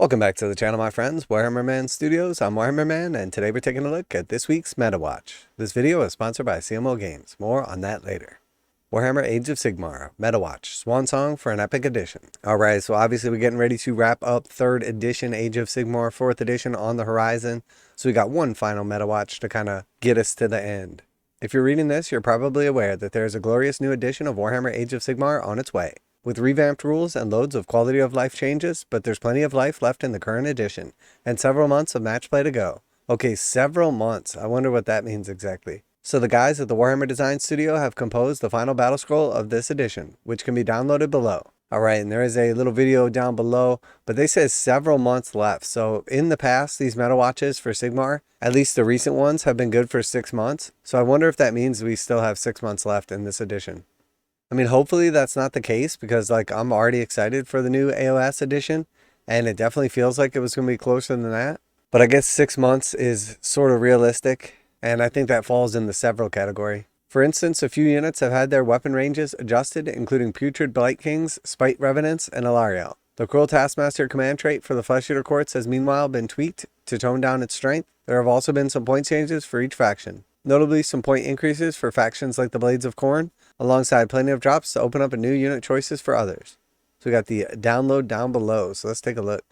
Welcome back to the channel, my friends. Warhammer Man Studios. I'm Warhammer Man, and today we're taking a look at this week's Meta Watch. This video is sponsored by CMO Games. More on that later. Warhammer Age of Sigmar Meta Watch, Swan Song for an epic edition. Alright, so obviously we're getting ready to wrap up 3rd edition Age of Sigmar, 4th edition on the horizon. So we got one final Meta Watch to kind of get us to the end. If you're reading this, you're probably aware that there's a glorious new edition of Warhammer Age of Sigmar on its way, with revamped rules and loads of quality of life changes, but there's plenty of life left in the current edition, and several months of match play to go. Okay, several months. I wonder what that means exactly. So the guys at the Warhammer Design Studio have composed the final battle scroll of this edition, which can be downloaded below. Alright, and there is a little video down below, but they say several months left. So in the past, these meta watches for Sigmar, at least the recent ones, have been good for 6 months. So I wonder if that means we still have 6 months left in this edition. I mean, hopefully that's not the case, because I'm already excited for the new AOS edition, and it definitely feels like it was going to be closer than that. But I guess 6 months is sort of realistic, and I think that falls in the several category. For instance, a few units have had their weapon ranges adjusted, including Putrid Blight Kings, Spite Revenants, and Alariel. The Cruel Taskmaster command trait for the Flesh Eater Courts has meanwhile been tweaked to tone down its strength. There have also been some point changes for each faction. Notably, some point increases for factions like the Blades of Khorne, alongside plenty of drops to open up a new unit choices for others. So we got the download down below, so let's take a look.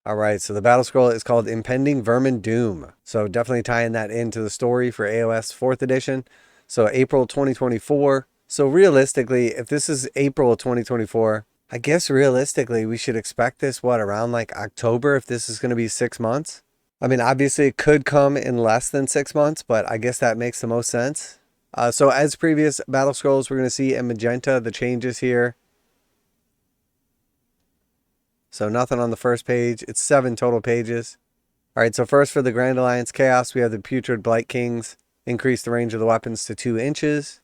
Alright, so the battle scroll is called Impending Vermin Doom. So definitely tying that into the story for AOS 4th edition. So April 2024. So realistically, if this is April 2024, I guess realistically we should expect this, around like October, if this is going to be 6 months? I mean, obviously it could come in less than 6 months, but I guess that makes the most sense. So as previous battle scrolls, we're going to see in magenta the changes here. So nothing on the first page. It's 7 total pages. Alright, so first for the Grand Alliance Chaos, we have the Putrid Blight Kings. Increase the range of the weapons to 2 inches.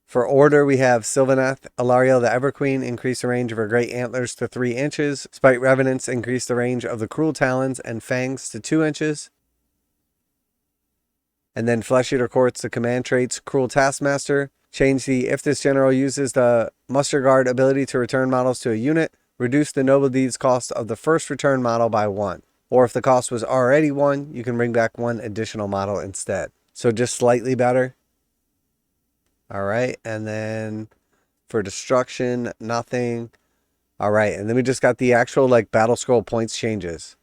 For Order, we have Sylvaneth, Alariel the Everqueen, increase the range of her Great Antlers to 3 inches. Spite Revenants, increase the range of the Cruel Talons and Fangs to 2 inches. And then Flesh Eater Courts, the command traits, Cruel Taskmaster, change the if this general uses the Muster Guard ability to return models to a unit, reduce the Noble Deeds cost of the first return model by 1. Or if the cost was already 1, you can bring back 1 additional model instead. So just slightly better. Alright, and then for Destruction, nothing. Alright, and then we just got the actual battle scroll points changes.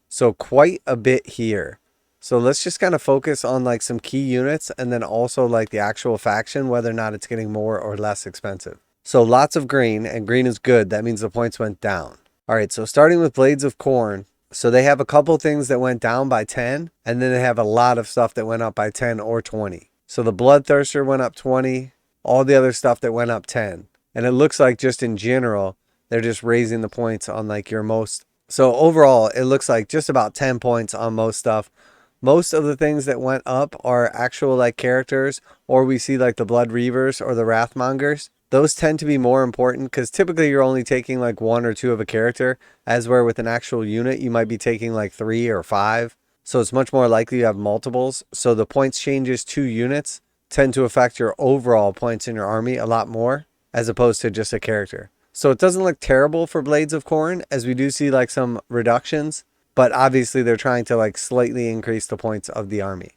So quite a bit here. So let's just kind of focus on some key units, and then also the actual faction, whether or not it's getting more or less expensive. So lots of green, and green is good. That means the points went down. Alright, so starting with Blades of Khorne. So they have a couple things that went down by 10, and then they have a lot of stuff that went up by 10 or 20. So the Bloodthirster went up 20, all the other stuff that went up 10. And it looks like just in general, they're just raising the points on your most. So overall, it looks like just about 10 points on most stuff. Most of the things that went up are actual characters, or we see the Blood Reavers or the Wrathmongers. Those tend to be more important because typically you're only taking 1 or 2 of a character, as where with an actual unit you might be taking 3 or 5. So it's much more likely you have multiples. So the points changes to units tend to affect your overall points in your army a lot more, as opposed to just a character. So it doesn't look terrible for Blades of Khorne, as we do see some reductions. But obviously they're trying to slightly increase the points of the army.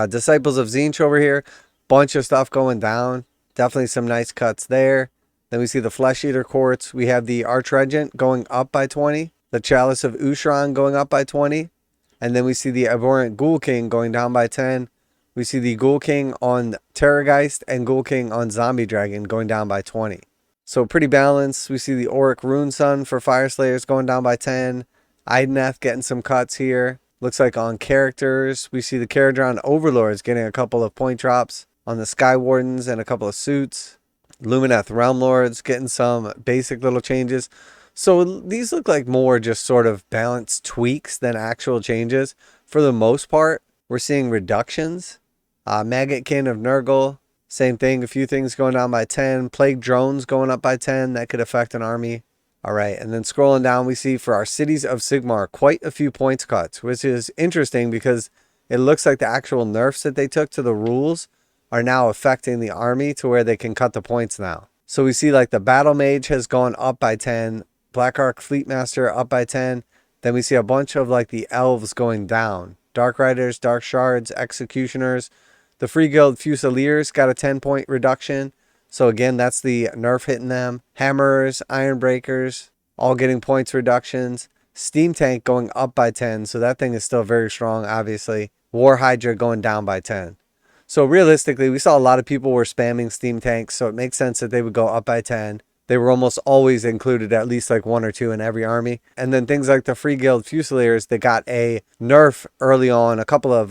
Disciples of Tzeentch over here. Bunch of stuff going down. Definitely some nice cuts there. Then we see the Flesh Eater Courts. We have the Archregent going up by 20. The Chalice of Ushran going up by 20. And then we see the Abhorrent Ghoul King going down by 10. We see the Ghoul King on Terrorgeist and Ghoul King on Zombie Dragon going down by 20. So pretty balanced. We see the Orruk Rune Sun for Fire Slayers going down by 10. Idoneth getting some cuts here. Looks like on characters, we see the Caradron Overlords getting a couple of point drops on the Sky Wardens and a couple of suits. Lumineth Realm Lords getting some basic little changes. So these look like more just sort of balanced tweaks than actual changes. For the most part, we're seeing reductions. Maggotkin of Nurgle, same thing. A few things going down by 10. Plague Drones going up by 10. That could affect an army. Alright, and then scrolling down, we see for our Cities of Sigmar, quite a few points cuts, which is interesting because it looks like the actual nerfs that they took to the rules are now affecting the army to where they can cut the points now. So we see like the battle mage has gone up by 10, Black Ark Fleetmaster up by 10. Then we see a bunch of like the elves going down. Dark Riders, Dark Shards, Executioners. The Free Guild Fusiliers got a 10-point reduction. So again, that's the nerf hitting them. Hammerers, Iron Breakers, all getting points reductions. Steam Tank going up by 10. So that thing is still very strong, obviously. War Hydra going down by 10. So realistically, we saw a lot of people were spamming Steam Tanks. So it makes sense that they would go up by 10. They were almost always included, at least like 1 or 2 in every army. And then things like the Free Guild Fusiliers, they got a nerf early on, a couple of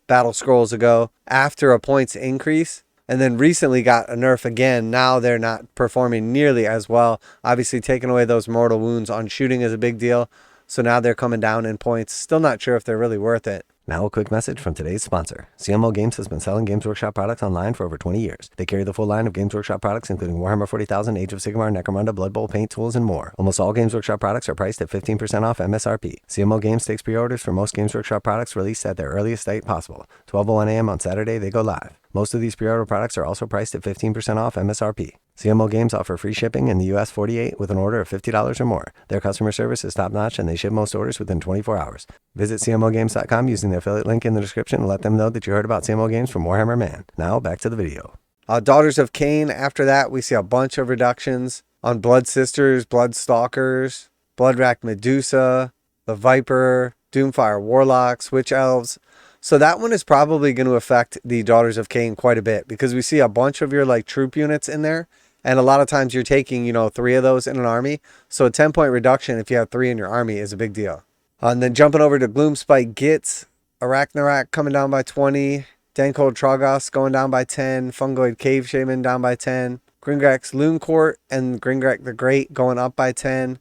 Battlescrolls ago, after a points increase. And then recently got a nerf again. Now they're not performing nearly as well. Obviously, taking away those mortal wounds on shooting is a big deal. So now they're coming down in points. Still not sure if they're really worth it. Now a quick message from today's sponsor. CMO Games has been selling Games Workshop products online for over 20 years. They carry the full line of Games Workshop products, including Warhammer 40,000, Age of Sigmar, Necromunda, Blood Bowl, paint tools, and more. Almost all Games Workshop products are priced at 15% off MSRP. CMO Games takes pre-orders for most Games Workshop products released at their earliest date possible. 12:01 a.m. on Saturday, they go live. Most of these pre-order products are also priced at 15% off MSRP. CMO Games offer free shipping in the US 48 with an order of $50 or more. Their customer service is top-notch and they ship most orders within 24 hours. Visit CMOGames.com using the affiliate link in the description and let them know that you heard about CMO Games from Warhammer Man. Now, back to the video. Daughters of Cain, after that, we see a bunch of reductions on Blood Sisters, Blood Stalkers, Bloodrack Medusa, the Viper, Doomfire Warlocks, Witch Elves. So that one is probably going to affect the Daughters of Cain quite a bit because we see a bunch of your like troop units in there. And a lot of times you're taking, 3 of those in an army. So a 10-point reduction if you have 3 in your army is a big deal. And then jumping over to Gloomspite Gitz, Arachnarak coming down by 20. Dankold Trogos going down by 10. Fungoid Cave Shaman down by 10. Gringrex Loon Court and Gringrek the Great going up by 10.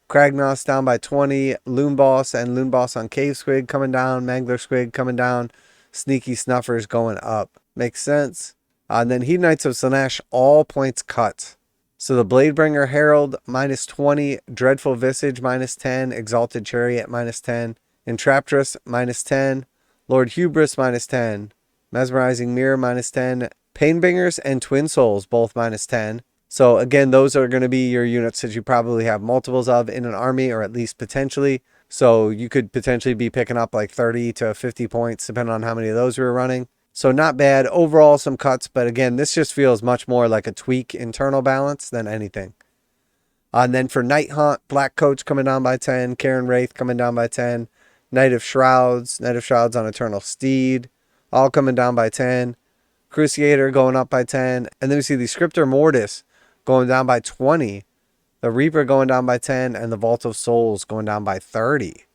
Kragnos down by 20. Loon Boss and Loon Boss on Cave Squig coming down. Mangler Squig coming down. Sneaky Snuffers going up. Makes sense. And then Hedonites of Slaanesh, all points cut. So the Bladebringer Herald, minus 20. Dreadful Visage, minus 10. Exalted Chariot, minus 10. Entraptress, minus 10. Lord Hubris, minus 10. Mesmerizing Mirror, minus 10. Painbringers and Twin Souls, both minus 10. So again, those are going to be your units that you probably have multiples of in an army, or at least potentially. So you could potentially be picking up like 30 to 50 points, depending on how many of those we're running. So not bad. Overall, some cuts. But again, this just feels much more like a tweak internal balance than anything. And then for Night Haunt, Black Coach coming down by 10. Karen Wraith coming down by 10. Knight of Shrouds on Eternal Steed, all coming down by 10. Cruciator going up by 10. And then we see the Scriptor Mortis going down by 20. The Reaper going down by 10. And the Vault of Souls going down by 30.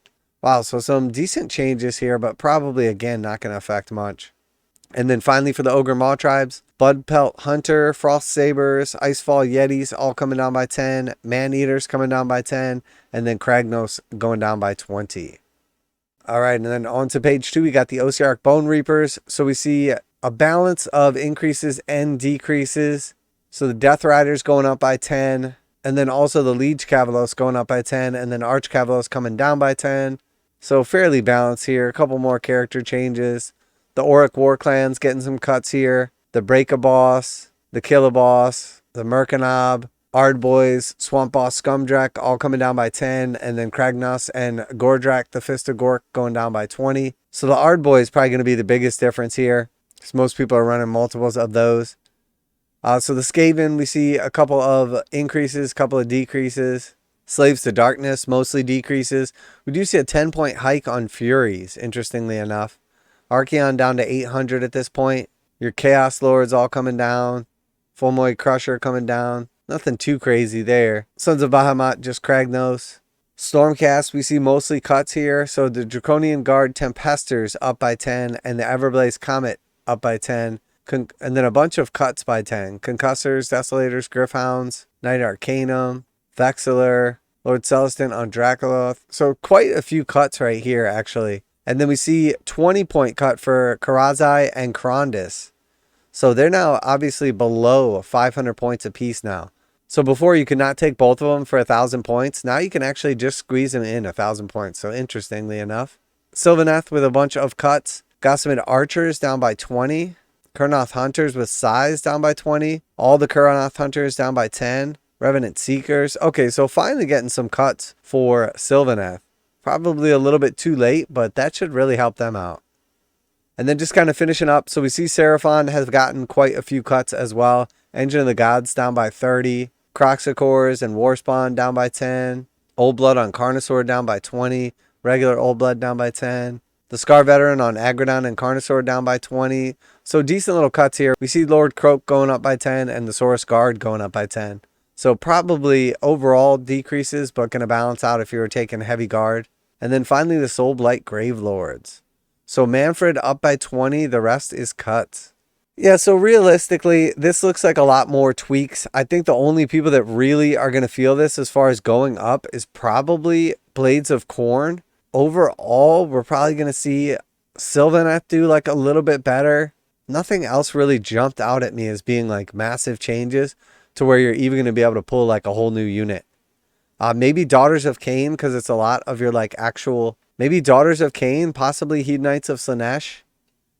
Wow, so some decent changes here, but probably, again, not going to affect much. And then finally for the Ogre Maw tribes, Bloodpelt Hunter, Frost Sabers, Icefall Yetis all coming down by 10. Man-Eaters coming down by 10. And then Kragnos going down by 20. All right, and then on to page 2, we got the Osiarch Bone Reapers. So we see a balance of increases and decreases. So the Death Riders going up by 10. And then also the Liege Cavalos going up by 10. And then Arch Cavalos coming down by 10. So fairly balanced here. A couple more character changes. The Orruk War Clans getting some cuts here. The Break-a-Boss, the Killaboss, the Merkanob, Ardboyz, Swamp Boss Scumdrak all coming down by 10. And then Kragnos and Gordrak, the Fist of Gork, going down by 20. So the Ardboyz is probably going to be the biggest difference here, because most people are running multiples of those. So the Skaven, we see a couple of increases, couple of decreases. Slaves to Darkness, mostly decreases. We do see a 10-point hike on Furies, interestingly enough. Archeon down to 800 at this point. Your Chaos Lords all coming down. Fulmoid Crusher coming down. Nothing too crazy there. Sons of Bahamut, just Kragnos. Stormcast, we see mostly cuts here. So the Draconian Guard Tempesters up by 10. And the Everblaze Comet up by 10. And then a bunch of cuts by 10. Concussors, Desolators, Gryph-hounds, Knight Arcanum, Vexillor, Lord Celestin on Dracoloth. So quite a few cuts right here, actually. And then we see 20-point cut for Karazai and Krondys. So they're now obviously below 500 points apiece now. So before you could not take both of them for 1,000 points. Now you can actually just squeeze them in 1,000 points. So interestingly enough. Sylvaneth with a bunch of cuts. Gossamed Archers down by 20. Kurnoth Hunters with size down by 20. All the Kurnoth Hunters down by 10. Revenant Seekers. Okay, so finally getting some cuts for Sylvaneth. Probably a little bit too late, but that should really help them out. And then just kind of finishing up, so we see Seraphon has gotten quite a few cuts as well. Engine of the Gods down by 30. Croxicores and Warspawn down by 10. Old Blood on Carnosaur down by 20. Regular Old Blood down by 10. The Scar Veteran on Agrodon and Carnosaur down by 20. So decent little cuts here. We see Lord Croak going up by 10 and the Saurus Guard going up by 10. So probably overall decreases, but going to balance out if you were taking heavy guard. And then finally the Soul Blight Grave Lords. So Manfred up by 20, the rest is cuts. Yeah, so realistically, this looks like a lot more tweaks. I think the only people that really are going to feel this as far as going up is probably Blades of Corn. Overall, we're probably going to see Sylvaneth do like a little bit better. Nothing else really jumped out at me as being like massive changes to where you're even going to be able to pull like a whole new unit. Maybe Daughters of Cain, because it's a lot of your like actual... Maybe Daughters of Cain, possibly Hedonites of Slaanesh,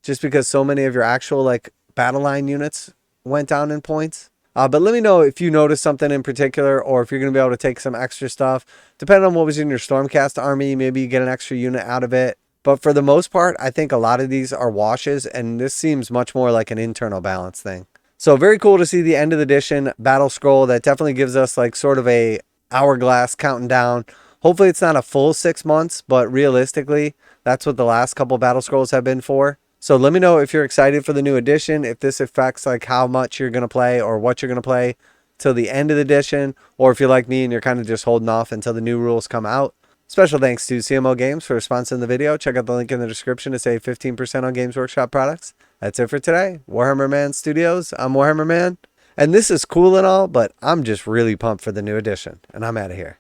just because so many of your actual like battle line units went down in points. But let me know if you noticed something in particular, or if you're going to be able to take some extra stuff. Depending on what was in your Stormcast army, maybe you get an extra unit out of it. But for the most part, I think a lot of these are washes, and this seems much more like an internal balance thing. So very cool to see the end of the edition Battlescroll. That definitely gives us like sort of a hourglass counting down. Hopefully it's not a full 6 months, but realistically, that's what the last couple Battlescrolls have been for. So let me know if you're excited for the new edition, if this affects like how much you're going to play or what you're going to play till the end of the edition, or if you're like me and you're kind of just holding off until the new rules come out. Special thanks to CMO Games for sponsoring the video. Check out the link in the description to save 15% on Games Workshop products. That's it for today. Warhammer Man Studios, I'm Warhammer Man. And this is cool and all, but I'm just really pumped for the new edition. And I'm out of here.